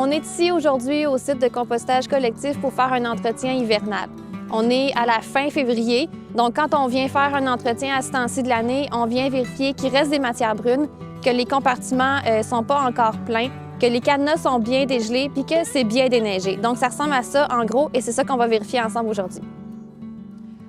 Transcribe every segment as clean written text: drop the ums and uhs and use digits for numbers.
On est ici aujourd'hui au site de compostage collectif pour faire un entretien hivernal. On est à la fin février, donc quand on vient faire un entretien à ce temps-ci de l'année, on vient vérifier qu'il reste des matières brunes, que les compartiments ne sont pas encore pleins, que les cadenas sont bien dégelés puis que c'est bien déneigé. Donc ça ressemble à ça en gros et c'est ça qu'on va vérifier ensemble aujourd'hui.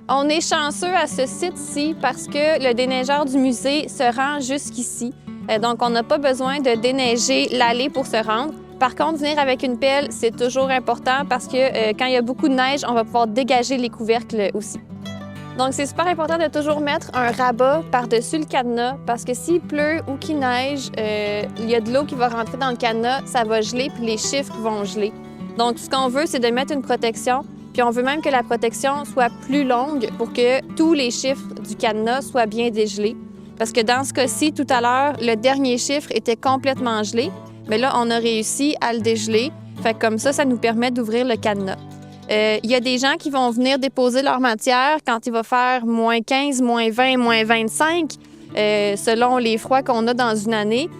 On est chanceux à ce site-ci parce que le déneigeur du musée se rend jusqu'ici. Donc on n'a pas besoin de déneiger l'allée pour se rendre. Par contre, venir avec une pelle, c'est toujours important parce que quand il y a beaucoup de neige, on va pouvoir dégager les couvercles aussi. Donc, c'est super important de toujours mettre un rabat par-dessus le cadenas parce que s'il pleut ou qu'il neige, il y a de l'eau qui va rentrer dans le cadenas, ça va geler puis les chiffres vont geler. Donc, ce qu'on veut, c'est de mettre une protection, puis on veut même que la protection soit plus longue pour que tous les chiffres du cadenas soient bien dégelés. Parce que dans ce cas-ci, tout à l'heure, le dernier chiffre était complètement gelé, mais là, on a réussi à le dégeler. Fait que comme ça nous permet d'ouvrir le cadenas. Il y a des gens qui vont venir déposer leur matière quand il va faire moins 15, moins 20, moins 25, selon les froids qu'on a dans une année.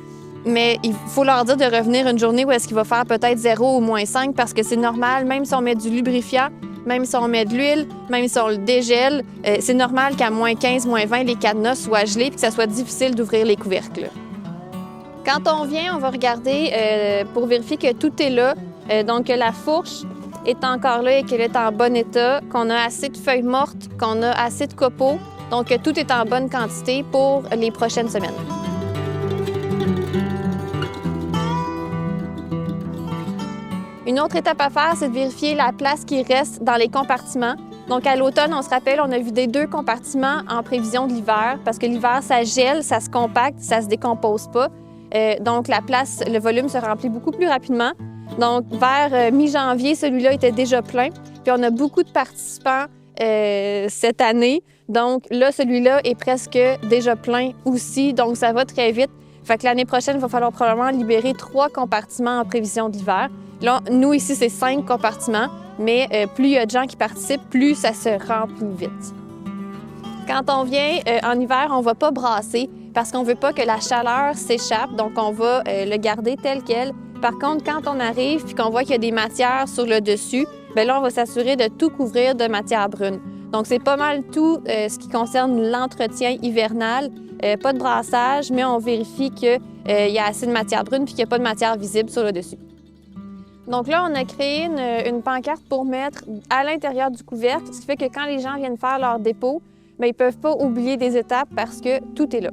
Mais il faut leur dire de revenir une journée où est-ce qu'il va faire peut-être 0 ou moins 5 parce que c'est normal, même si on met du lubrifiant, même si on met de l'huile, même si on le dégèle, c'est normal qu'à moins 15, moins 20, les cadenas soient gelés et que ça soit difficile d'ouvrir les couvercles. Quand on vient, on va regarder pour vérifier que tout est là, donc que la fourche est encore là et qu'elle est en bon état, qu'on a assez de feuilles mortes, qu'on a assez de copeaux, donc que tout est en bonne quantité pour les prochaines semaines. Une autre étape à faire, c'est de vérifier la place qui reste dans les compartiments. Donc à l'automne, on se rappelle, on a vidé 2 compartiments en prévision de l'hiver parce que l'hiver, ça gèle, ça se compacte, ça se décompose pas. Donc la place, le volume se remplit beaucoup plus rapidement. Donc, vers mi-janvier, celui-là était déjà plein. Puis on a beaucoup de participants cette année. Donc là, celui-là est presque déjà plein aussi. Donc, ça va très vite. Fait que l'année prochaine, il va falloir probablement libérer 3 compartiments en prévision d'hiver. Là, nous, ici, c'est 5 compartiments. Mais plus il y a de gens qui participent, plus ça se remplit vite. Quand on vient en hiver, on ne va pas brasser parce qu'on ne veut pas que la chaleur s'échappe. Donc, on va le garder tel quel. Par contre, quand on arrive et qu'on voit qu'il y a des matières sur le dessus, bien là, on va s'assurer de tout couvrir de matière brune. Donc, c'est pas mal tout ce qui concerne l'entretien hivernal. Pas de brassage, mais on vérifie qu'il y a assez de matière brune et qu'il n'y a pas de matière visible sur le dessus. Donc là, on a créé une pancarte pour mettre à l'intérieur du couvercle, ce qui fait que quand les gens viennent faire leur dépôt, bien, ils ne peuvent pas oublier des étapes parce que tout est là.